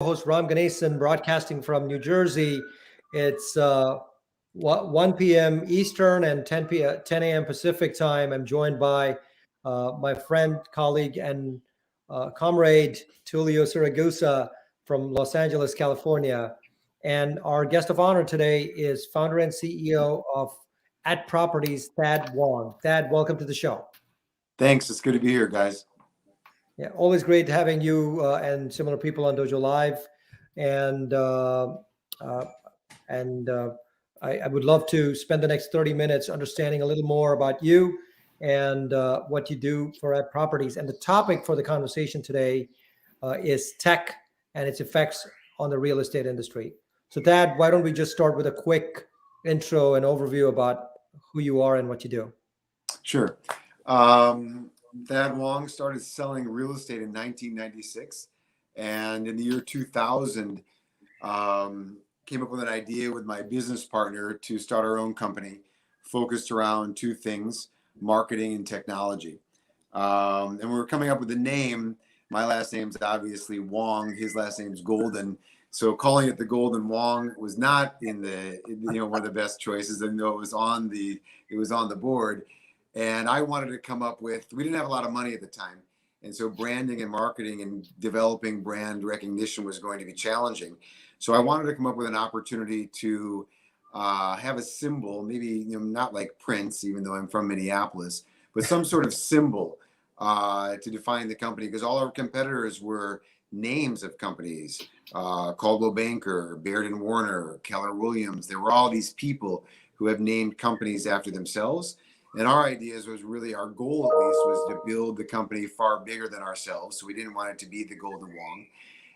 Host Ram Ganesan, broadcasting from New Jersey. It's 1 p.m. Eastern and 10 a.m. Pacific time. I'm joined by my friend, colleague, and comrade Tulio Siragusa from Los Angeles, California. And our guest of honor today is founder and CEO of At Properties, Thad Wong. Thad, welcome to the show. Thanks. It's good to be here, guys. Yeah, always great having you and similar people on Dojo Live, and uh, and I would love to spend the next 30 minutes understanding a little more about you and what you do for Ad Properties. And the topic for the conversation today is tech and its effects on the real estate industry. So, Dad, why don't we just start with a quick intro and overview about who you are and what you do? Sure. Thad Wong started selling real estate in 1996, and in the year 2000, came up with an idea with my business partner to start our own company focused around two things: marketing and technology. And we were coming up with a name. My last name's obviously Wong. His last name's Golden. So calling it the Golden Wong was not in the one of the best choices. And though it was on the board. And I wanted to come up with, we didn't have a lot of money at the time. And so branding and marketing and developing brand recognition was going to be challenging. So I wanted to come up with an opportunity to have a symbol, maybe not like Prince, even though I'm from Minneapolis, but some sort of symbol to define the company, because all our competitors were names of companies, Coldwell Banker, Baird and Warner, Keller Williams. There were all these people who have named companies after themselves. And our ideas was really, our goal at least was to build the company far bigger than ourselves. So we didn't want it to be the Golden Wong.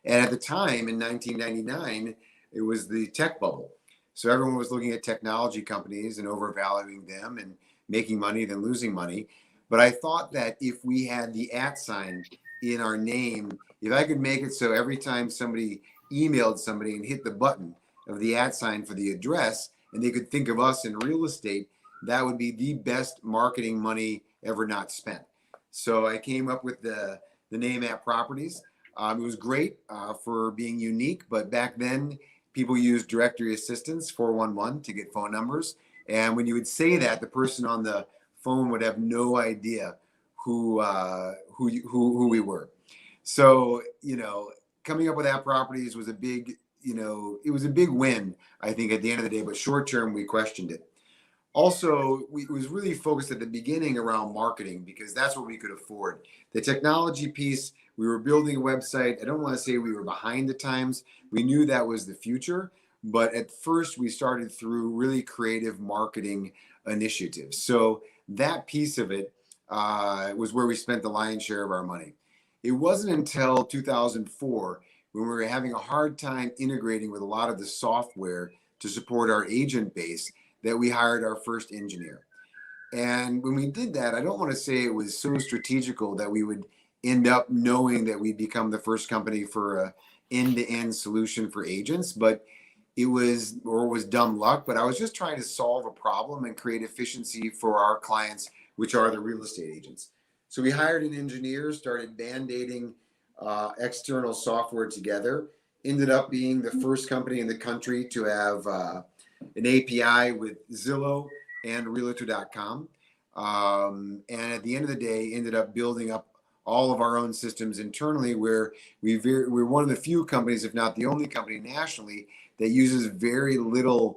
And at the time in 1999, it was the tech bubble. So everyone was looking at technology companies and overvaluing them and making money, then losing money. But I thought that if we had the @ sign in our name, if I could make it so every time somebody emailed somebody and hit the button of the @ sign for the address, and they could think of us in real estate, that would be the best marketing money ever not spent. So I came up with the name At Properties. It was great for being unique, but back then people used directory assistance 411 to get phone numbers. And when you would say that, the person on the phone would have no idea who we were. So, coming up with At Properties was a big, it was a big win, I think, at the end of the day, but short term, we questioned it. Also, we was really focused at the beginning around marketing because that's what we could afford. The technology piece, we were building a website. I don't want to say we were behind the times. We knew that was the future, but at first we started through really creative marketing initiatives. So that piece of it was where we spent the lion's share of our money. It wasn't until 2004 when we were having a hard time integrating with a lot of the software to support our agent base that we hired our first engineer. And when we did that, I don't want to say it was so strategical that we would end up knowing that we'd become the first company for a end-to-end solution for agents, but it was dumb luck. But I was just trying to solve a problem and create efficiency for our clients, which are the real estate agents. So we hired an engineer, started band-aiding external software together, ended up being the first company in the country to have an API with Zillow and Realtor.com. And at the end of the day, ended up building up all of our own systems internally, where we're one of the few companies, if not the only company nationally, that uses very little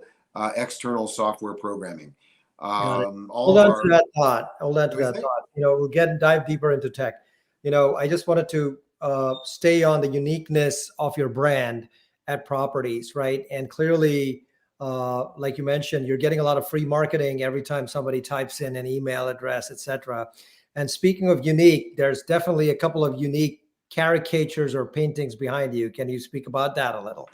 external software programming. Got it. All Hold of on to our, that thought. Hold on to what do you that think? thought. We'll dive deeper into tech. I just wanted to stay on the uniqueness of your brand At Properties, right? And clearly, like you mentioned, you're getting a lot of free marketing every time somebody types in an email address, etc. And speaking of unique, there's definitely a couple of unique caricatures or paintings behind you. Can you speak about that a little?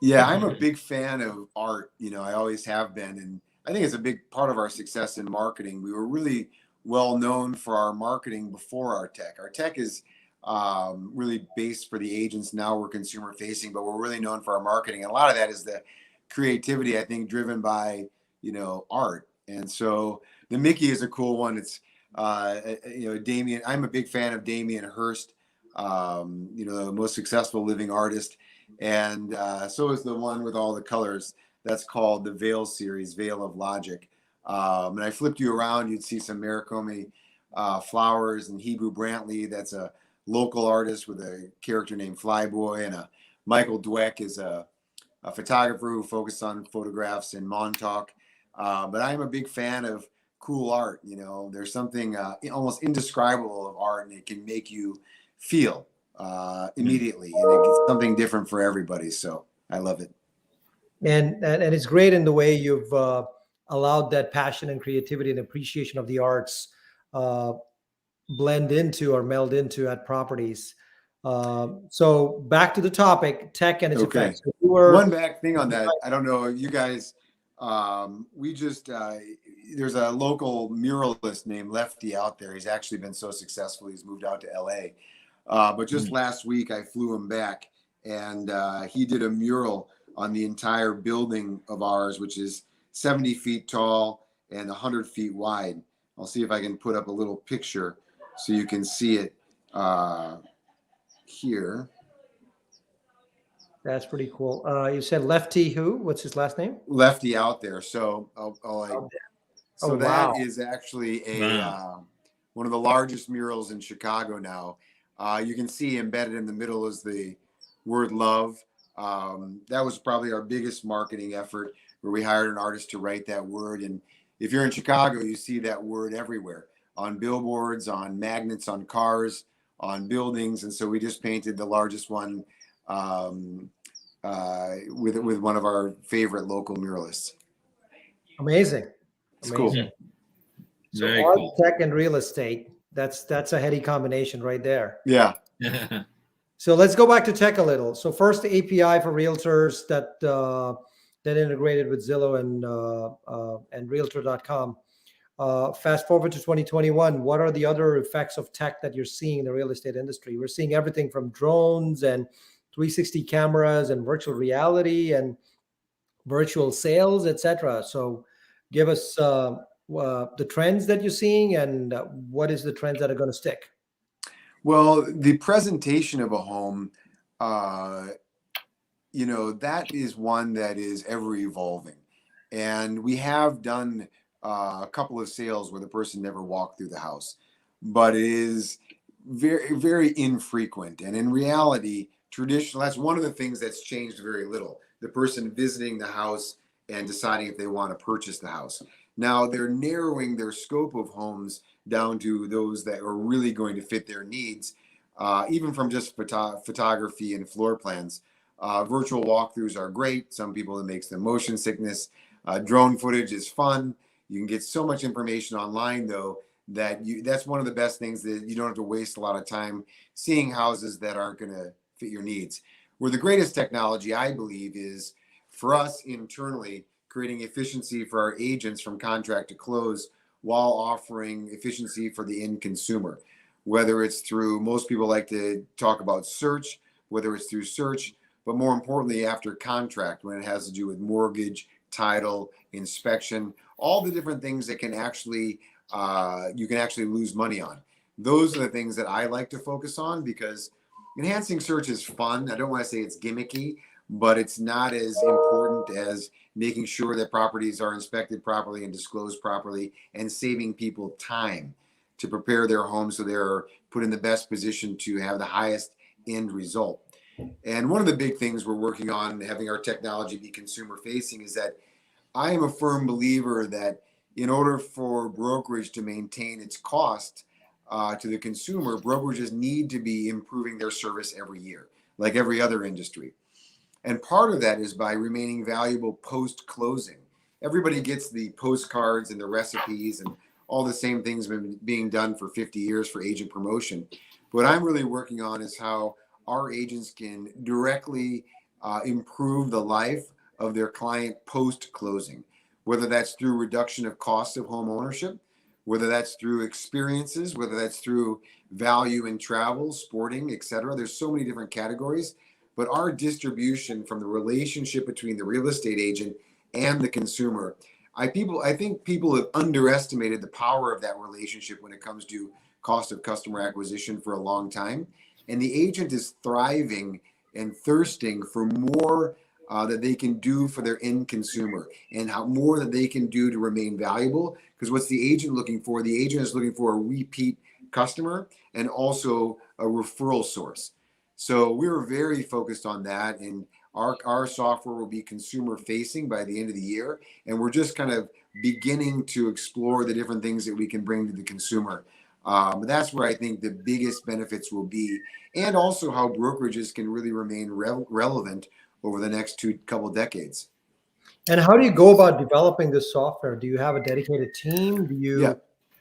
Yeah, I'm a big fan of art. I always have been. And I think it's a big part of our success in marketing. We were really well known for our marketing before our tech. Our tech is really based for the agents. Now we're consumer facing, but we're really known for our marketing. And a lot of that is the creativity, I think, driven by, art. And so the Mickey is a cool one. It's, Damien. I'm a big fan of Damien Hirst. you know, the most successful living artist. And so is the one with all the colors. That's called the Veil series, Veil of Logic. And I flipped you around, you'd see some Maricome flowers, and Hebrew Brantley, that's a local artist with a character named Flyboy, and a Michael Dweck is a photographer who focused on photographs in Montauk. But I'm a big fan of cool art. You know, there's something almost indescribable of art, and it can make you feel immediately, and it's something different for everybody. So I love it. And it's great in the way you've allowed that passion and creativity and appreciation of the arts uh, blend into or meld into at properties. So back to the topic, tech and its Okay. effects. So you were, One back thing on that. I don't know, you guys, we just, there's a local muralist named Lefty out there. He's actually been so successful. He's moved out to LA. But just last week I flew him back, and he did a mural on the entire building of ours, which is 70 feet tall and 100 feet wide. I'll see if I can put up a little picture so you can see it here. that's pretty cool. You said Lefty who? What's his last name? Lefty out there. So so Oh, that wow. is actually a one of the largest murals in Chicago now. You can see embedded in the middle is the word love. That was probably our biggest marketing effort, where we hired an artist to write that word. And if you're in Chicago, you see that word everywhere, on billboards, on magnets, on cars, on buildings. And so we just painted the largest one with one of our favorite local muralists. Amazing. It's cool. Amazing. So Very art, cool. tech, and real estate. That's a heady combination right there. Yeah. So let's go back to tech a little. So first, the API for realtors that integrated with Zillow and Realtor.com. Fast forward to 2021. What are the other effects of tech that you're seeing in the real estate industry? We're seeing everything from drones and 360 cameras and virtual reality and virtual sales, etc. So give us the trends that you're seeing, and what is the trends that are going to stick? Well, the presentation of a home, you know, that is one that is ever evolving. And we have done a couple of sales where the person never walked through the house, but it is very, very infrequent. And in reality, traditional, that's one of the things that's changed very little. The person visiting the house and deciding if they want to purchase the house. Now they're narrowing their scope of homes down to those that are really going to fit their needs, even from just photography and floor plans. Virtual walkthroughs are great. Some people, it makes them motion sickness. Drone footage is fun. You can get so much information online, though, that that's one of the best things, that you don't have to waste a lot of time seeing houses that aren't going to fit your needs. Where the greatest technology, I believe, is for us internally, creating efficiency for our agents from contract to close, while offering efficiency for the end consumer. Whether it's through, most people like to talk about search, whether it's through search, but more importantly, after contract, when it has to do with mortgage, title, inspection, all the different things that can actually, you can actually lose money on. Those are the things that I like to focus on, because enhancing search is fun. I don't want to say it's gimmicky, but it's not as important as making sure that properties are inspected properly and disclosed properly, and saving people time to prepare their homes so they're put in the best position to have the highest end result. And one of the big things we're working on, having our technology be consumer facing, is that I am a firm believer that in order for brokerage to maintain its cost to the consumer, brokerages need to be improving their service every year, like every other industry. And part of that is by remaining valuable post-closing. Everybody gets the postcards and the recipes and all the same things been being done for 50 years for agent promotion. What I'm really working on is how our agents can directly improve the life of their client post-closing, whether that's through reduction of cost of home ownership, whether that's through experiences, whether that's through value in travel, sporting, etc. There's so many different categories. But our distribution from the relationship between the real estate agent and the consumer, I think people have underestimated the power of that relationship when it comes to cost of customer acquisition for a long time. And the agent is thriving and thirsting for more that they can do for their end consumer, and how more that they can do to remain valuable. Because what's the agent looking for? The agent is looking for a repeat customer and also a referral source. So we were very focused on that, and our software will be consumer facing by the end of the year, and we're just kind of beginning to explore the different things that we can bring to the consumer. That's where I think the biggest benefits will be, and also how brokerages can really remain relevant over the next couple decades. And how do you go about developing this software? Do you have a dedicated team? Yeah.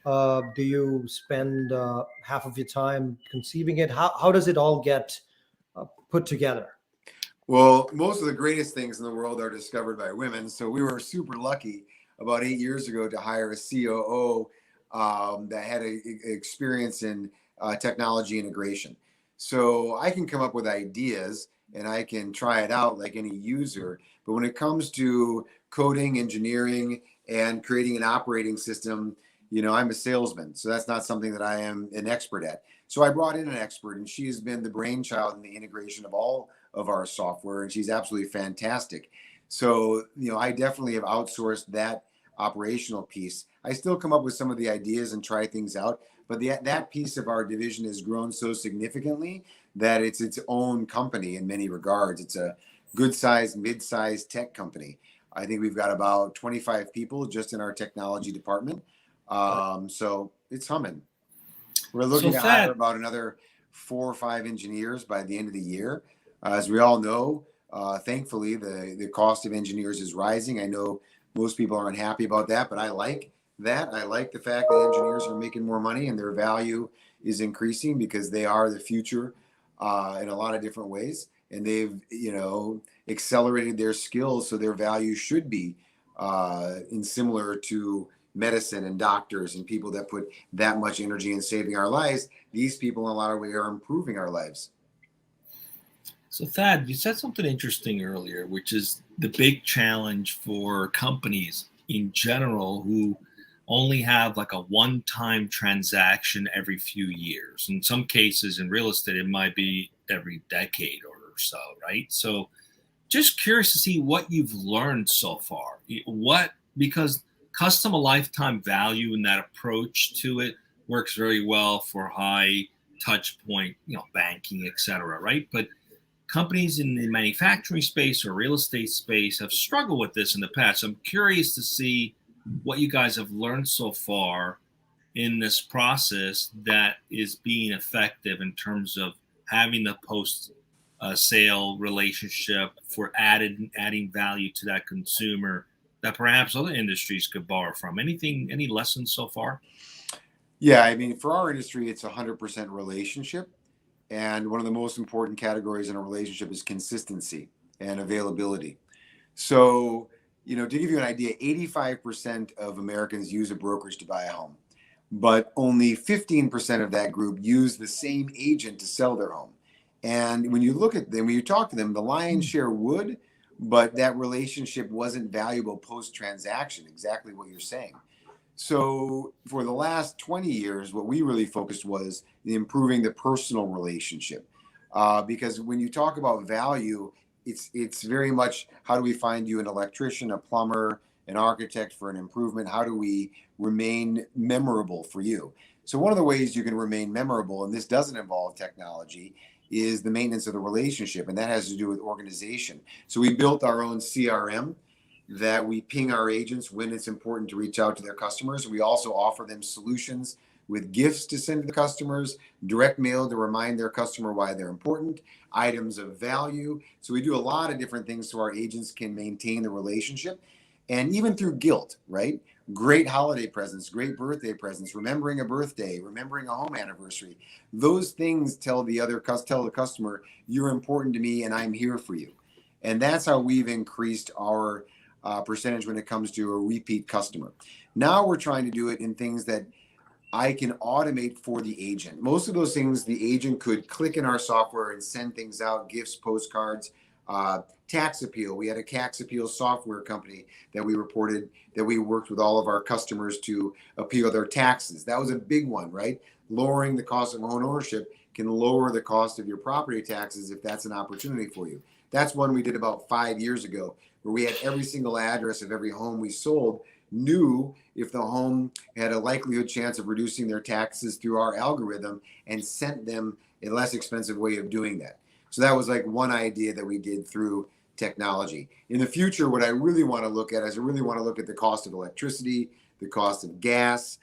Do you spend half of your time conceiving it? How does it all get put together? Well, most of the greatest things in the world are discovered by women. So we were super lucky about 8 years ago to hire a COO that had experience in technology integration. So I can come up with ideas and I can try it out like any user. But when it comes to coding, engineering, and creating an operating system, I'm a salesman. So that's not something that I am an expert at. So I brought in an expert, and she has been the brainchild in the integration of all of our software, and she's absolutely fantastic. So, I definitely have outsourced that operational piece. I still come up with some of the ideas and try things out, but that piece of our division has grown so significantly that it's its own company in many regards. It's a good sized, mid-sized tech company. I think we've got about 25 people just in our technology department. So it's humming. We're So looking to hire Thad, about another 4 or 5 engineers by the end of the year. As we all know, thankfully, the cost of engineers is rising. I know most people aren't happy about that, but I like that. I like the fact that engineers are making more money and their value is increasing because they are the future in a lot of different ways. And they've, accelerated their skills, so their value should be in similar to medicine and doctors and people that put that much energy in saving our lives. These people, in a lot of ways, are improving our lives. so Thad, you said something interesting earlier, which is the big challenge for companies in general who only have like a one-time transaction every few years. In some cases, in real estate, it might be every decade or so, right? So, just curious to see what you've learned so far. Because custom a lifetime value and that approach to it works very well for high touch point, banking, et cetera, right? But companies in the manufacturing space or real estate space have struggled with this in the past. So I'm curious to see what you guys have learned so far in this process that is being effective in terms of having the post sale relationship for adding value to that consumer that perhaps other industries could borrow from. Any lessons so far? Yeah, I mean, for our industry, it's 100% relationship. And one of the most important categories in a relationship is consistency and availability. So, to give you an idea, 85% of Americans use a brokerage to buy a home, but only 15% of that group use the same agent to sell their home. And when you look at them, when you talk to them, the lion's share would, but that relationship wasn't valuable post transaction, exactly what you're saying. So for the last 20 years, what we really focused was improving the personal relationship. Because when you talk about value, it's very much, how do we find you an electrician, a plumber, an architect for an improvement? How do we remain memorable for you? So one of the ways you can remain memorable, and this doesn't involve technology, is the maintenance of the relationship. And that has to do with organization. So we built our own CRM that we ping our agents when it's important to reach out to their customers. We also offer them solutions with gifts to send to the customers, direct mail to remind their customer why they're important, items of value. So we do a lot of different things so our agents can maintain the relationship. And even through guilt, right? Great holiday presents, great birthday presents, remembering a birthday, remembering a home anniversary. Those things tell the customer, you're important to me and I'm here for you. And that's how we've increased our percentage when it comes to a repeat customer. Now we're trying to do it in things that I can automate for the agent. Most of those things the agent could click in our software and send things out, gifts, postcards, tax appeal. We had a tax appeal software company that we reported that we worked with all of our customers to appeal their taxes. That was a big one, right? Lowering the cost of home ownership can lower the cost of your property taxes if that's an opportunity for you. That's one we did about 5 years ago, where we had every single address of every home we sold knew if the home had a likelihood chance of reducing their taxes through our algorithm, and sent them a less expensive way of doing that. So that was like one idea that we did through technology. In the future, what I really want to look at is I really want to look at the cost of electricity, the cost of gas,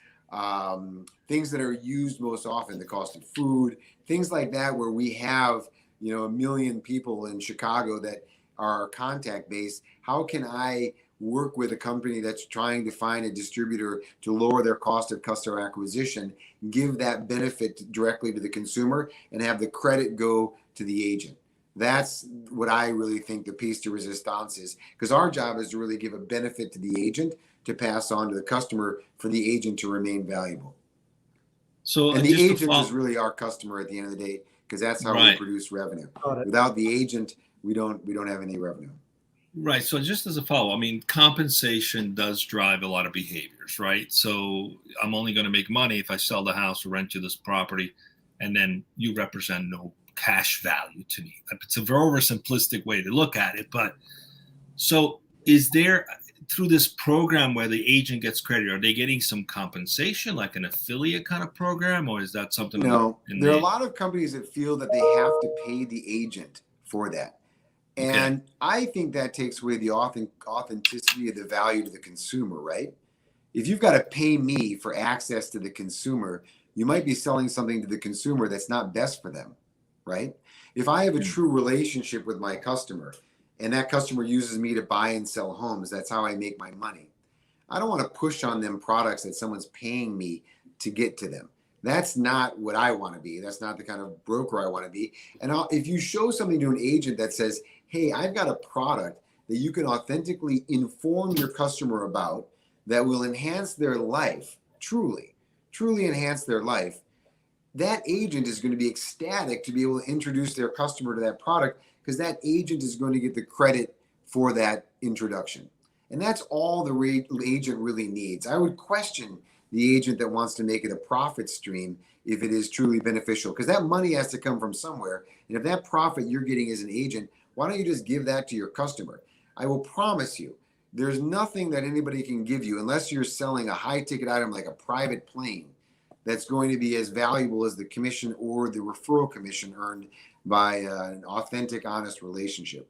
things that are used most often, the cost of food, things like that, where we have, you know, 1 million people in Chicago that are contact based. How can I work with a company that's trying to find a distributor to lower their cost of customer acquisition, give that benefit directly to the consumer, and have the credit go to the agent? That's what I really think the piece de resistance is, because our job is to really give a benefit to the agent to pass on to the customer for the agent to remain valuable. So And the just to agent follow, is really our customer at the end of the day, because that's how we right, produce revenue. Got it. Without the agent, we don't have any revenue. right. So just as a follow, I mean, compensation does drive a lot of behaviors, right? So I'm only going to make money if I sell the house or rent you this property, and then you represent no cash value to me. It's a very oversimplistic way to look at it, but so is there, through this program where the agent gets credit, are they getting some compensation, like an affiliate kind of program, or is that something No, in there are a the lot of companies that feel that they have to pay the agent for that. okay? And I think that takes away the authenticity of the value to the consumer, right? If you've got to pay me for access to the consumer, you might be selling something to the consumer that's not best for them, right? If I have a true relationship with my customer, and that customer uses me to buy and sell homes, that's how I make my money. I don't want to push on them products that someone's paying me to get to them. That's not what I want to be. That's not the kind of broker I want to be. And if you show something to an agent that says, hey, I've got a product that you can authentically inform your customer about that will enhance their life, truly enhance their life, that agent is going to be ecstatic to be able to introduce their customer to that product, because that agent is going to get the credit for that introduction. And that's all the agent really needs. I would question the agent that wants to make it a profit stream if it is truly beneficial, because that money has to come from somewhere. And if that profit you're getting as an agent, why don't you just give that to your customer? I will promise you, there's nothing that anybody can give you, unless you're selling a high ticket item like a private plane, that's going to be as valuable as the commission or the referral commission earned by an authentic, honest relationship.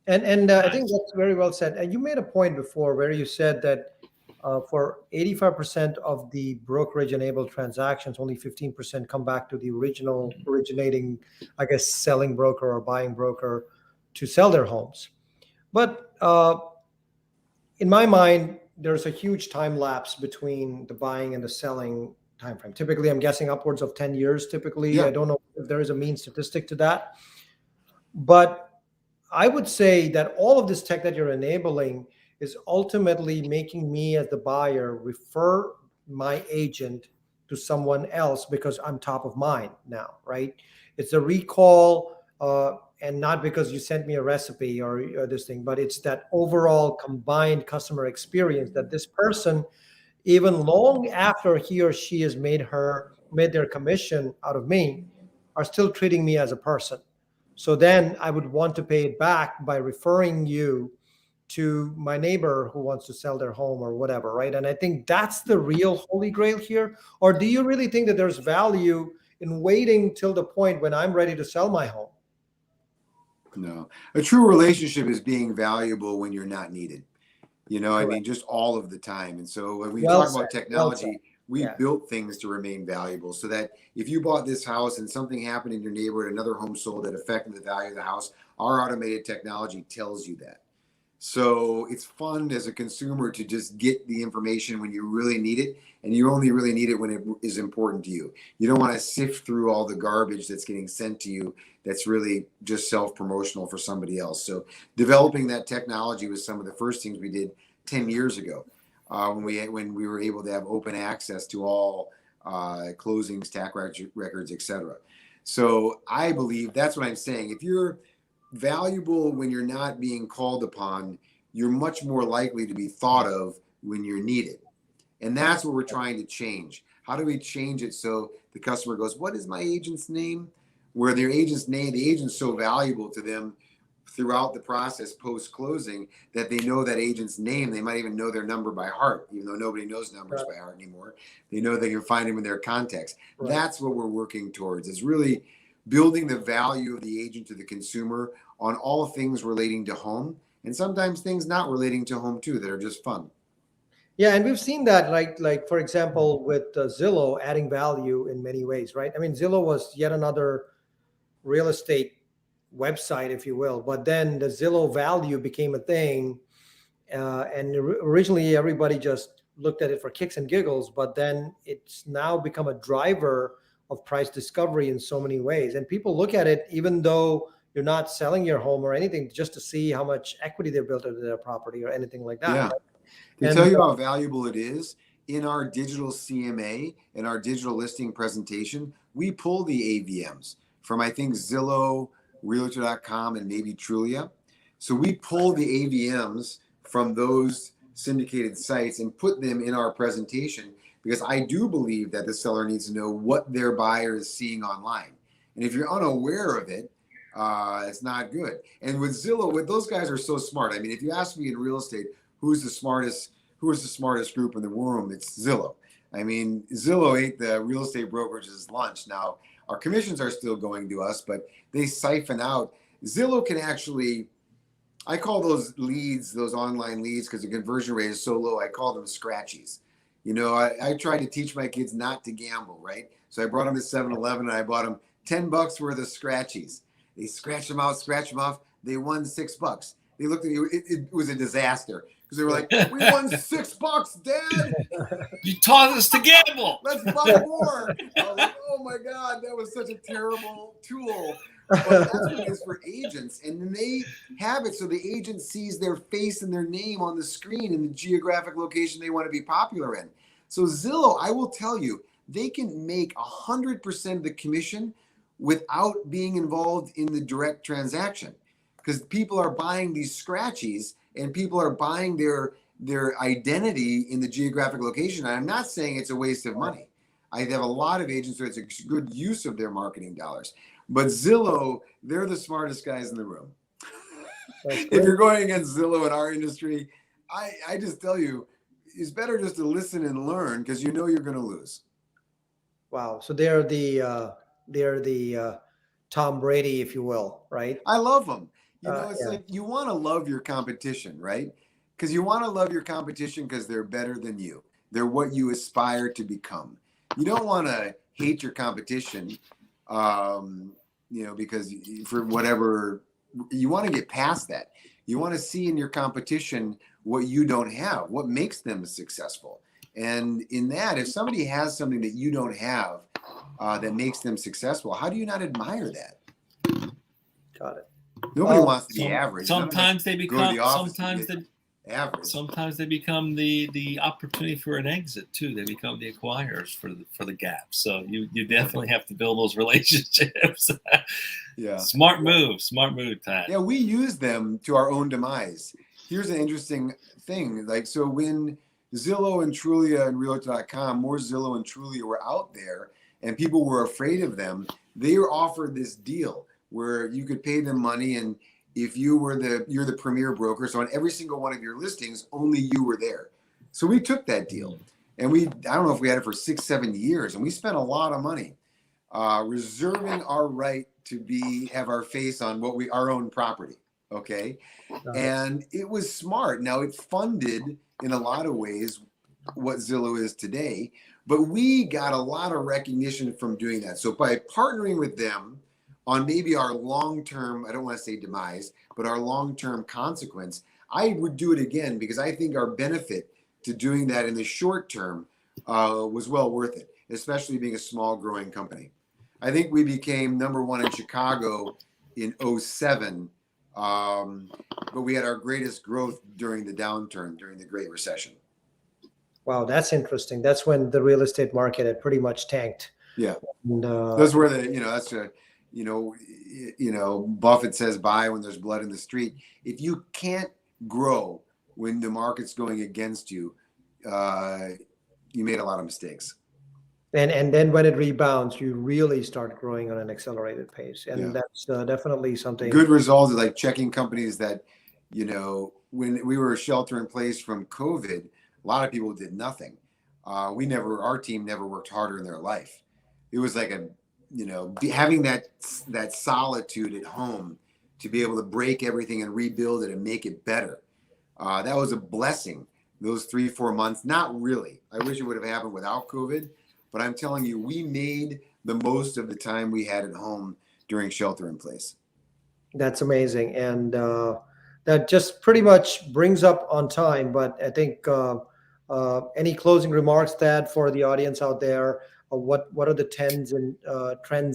And I think that's very well said. And you made a point before where you said that for 85% of the brokerage-enabled transactions, only 15% come back to the originating, I guess, selling broker or buying broker to sell their homes. But in my mind, there's a huge time lapse between the buying and the selling time frame. Typically, I'm guessing upwards of 10 years. Typically, Yeah. I don't know if there is a mean statistic to that. But I would say that all of this tech that you're enabling is ultimately making me as the buyer refer my agent to someone else because I'm top of mind now, right? It's a recall, and not because you sent me a recipe or this thing, but it's that overall combined customer experience that this person, even long after he or she has made their commission out of me, are still treating me as a person. So then I would want to pay it back by referring you to my neighbor who wants to sell their home or whatever, right? And I think that's the real holy grail here. Or do you really think that there's value in waiting till the point when I'm ready to sell my home? No, a true relationship is being valuable when you're not needed. You know, I mean, just all of the time. And so when we Well talk said. about Well technology, said. we Yeah. built things to remain valuable, so that if you bought this house and something happened in your neighborhood, another home sold that affected the value of the house, our automated technology tells you that. So it's fun as a consumer to just get the information when you really need it, and you only really need it when it is important to you. You don't want to sift through all the garbage that's getting sent to you that's really just self-promotional for somebody else. So developing that technology was some of the first things we did 10 years ago, when we were able to have open access to all closings, tax records, etc. So I believe that's what I'm saying. If you're valuable when you're not being called upon, you're much more likely to be thought of when you're needed. And that's what we're trying to change. How do we change it so the customer goes, what is my agent's name? Where their agent's name, the agent's so valuable to them throughout the process post-closing that they know that agent's name. They might even know their number by heart, even though nobody knows numbers by heart anymore. They know they can find them in their contacts. Right. That's what we're working towards, is really building the value of the agent to the consumer on all things relating to home, and sometimes things not relating to home too, that are just fun. Yeah, and we've seen that, like for example, with Zillow adding value in many ways, right? I mean, Zillow was yet another real estate website, if you will, but then the Zillow value became a thing, and originally everybody just looked at it for kicks and giggles, but then it's now become a driver of price discovery in so many ways, and people look at it even though you're not selling your home or anything, just to see how much equity they've built into their property or anything like that. Yeah. Right? To tell you how valuable it is, in our digital CMA, in our digital listing presentation, we pull the AVMs from, I think, Zillow, Realtor.com, and maybe Trulia. So we pull the AVMs from those syndicated sites and put them in our presentation, because I do believe that the seller needs to know what their buyer is seeing online. And if you're unaware of it, it's not good. And with Zillow, those guys are so smart. I mean, if you ask me in real estate, who is the smartest group in the room? It's Zillow. I mean, Zillow ate the real estate brokerage's lunch. Now, our commissions are still going to us, but they siphon out. Zillow can actually, I call those leads, those online leads, because the conversion rate is so low, I call them scratchies. You know, I try to teach my kids not to gamble, right? So I brought them to 7-Eleven and I bought them $10 worth of scratchies. They scratched them out, scratched them off. They won $6. They looked at me, it was a disaster. Because they were like, we won $6, Dad. You taught us to gamble. Let's buy more. I was like, oh my God, that was such a terrible tool. But that's what it is for agents. And then they have it so the agent sees their face and their name on the screen in the geographic location they want to be popular in. So Zillow, I will tell you, they can make 100% of the commission without being involved in the direct transaction. Because people are buying these scratchies and people are buying their identity in the geographic location. And I'm not saying it's a waste of money. I have a lot of agents where it's a good use of their marketing dollars. But Zillow, they're the smartest guys in the room. If you're going against Zillow in our industry, I just tell you, it's better just to listen and learn, because you know you're going to lose. Wow. So they're the Tom Brady, if you will, right? I love them. You know, it's like you want to love your competition, right? Because you want to love your competition because they're better than you. They're what you aspire to become. You don't want to hate your competition, you know, because for whatever, you want to get past that. You want to see in your competition what you don't have, what makes them successful. And in that, if somebody has something that you don't have that makes them successful, how do you not admire that? Got it. Nobody wants to be average. Sometimes they become average. Sometimes they become the opportunity for an exit too. They become the acquirers for the gap. So you definitely have to build those relationships. Yeah. Smart move, Thad. Yeah, we use them to our own demise. Here's an interesting thing. Like, so when Zillow and Trulia and Realtor.com, more Zillow and Trulia were out there and people were afraid of them, they were offered this deal where you could pay them money, and if you're the premier broker, so on every single one of your listings, only you were there. So we took that deal, and I don't know if we had it for 6-7 years, and we spent a lot of money reserving our right to have our face on our own property. Okay. And it was smart. Now it funded in a lot of ways what Zillow is today, but we got a lot of recognition from doing that. So by partnering with them on maybe our long-term, I don't want to say demise, but our long-term consequence, I would do it again, because I think our benefit to doing that in the short term was well worth it, especially being a small growing company. I think we became #1 in Chicago in 2007, but we had our greatest growth during the downturn, during the Great Recession. Wow, that's interesting. That's when the real estate market had pretty much tanked. Yeah, and, that's where Buffett says, buy when there's blood in the street. If you can't grow when the market's going against you, you made a lot of mistakes. And then when it rebounds, you really start growing on an accelerated pace, and Yeah. that's definitely something. Good results is like checking companies that, when we were shelter in place from COVID, a lot of people did nothing. Our team never worked harder in their life. It was like having that solitude at home to be able to break everything and rebuild it and make it better. That was a blessing. Those 3-4 months, not really. I wish it would have happened without COVID, but I'm telling you, we made the most of the time we had at home during shelter in place. That's amazing, and that just pretty much brings up on time. But I think any closing remarks, Thad, for the audience out there? What are the trends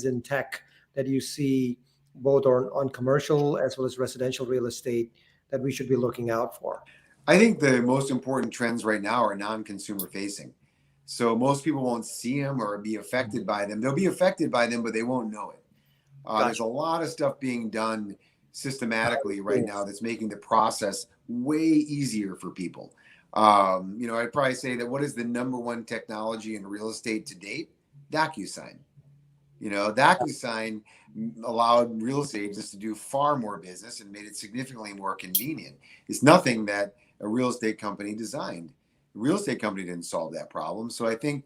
in tech that you see both on commercial as well as residential real estate that we should be looking out for? I think the most important trends right now are non-consumer facing. So most people won't see them or be affected by them. They'll be affected by them, but they won't know it. There's Gotcha. a lot of stuff being done systematically right now that's making the process way easier for people. I'd probably say that what is the number one technology in real estate to date? DocuSign. DocuSign allowed real estate agents to do far more business and made it significantly more convenient. It's nothing that a real estate company designed. The real estate company didn't solve that problem. So I think,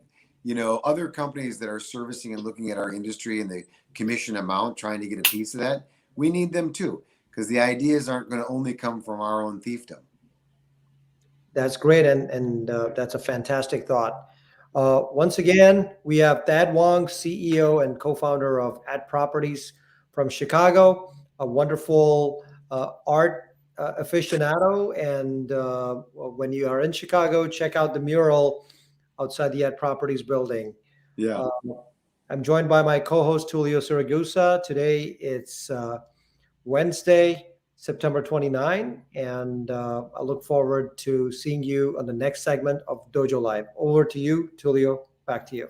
other companies that are servicing and looking at our industry and the commission amount, trying to get a piece of that, we need them too, because the ideas aren't going to only come from our own fiefdom. That's great, and that's a fantastic thought. Once again, we have Thad Wong, CEO and co-founder of At Properties from Chicago, a wonderful art aficionado. And when you are in Chicago, check out the mural outside the At Properties building. Yeah. Uh, I'm joined by my co-host Tulio Siragusa. Today it's Wednesday, September 29, and I look forward to seeing you on the next segment of Dojo Live. Over to you, Tulio. Back to you.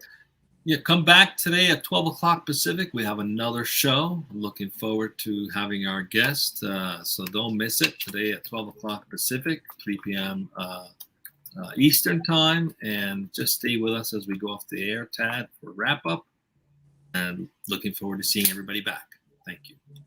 Yeah, come back today at 12 o'clock Pacific. We have another show. I'm looking forward to having our guest, so don't miss it. Today at 12 o'clock Pacific, 3 p.m. Eastern time, and just stay with us as we go off the air, Tad, for wrap up. And looking forward to seeing everybody back. Thank you.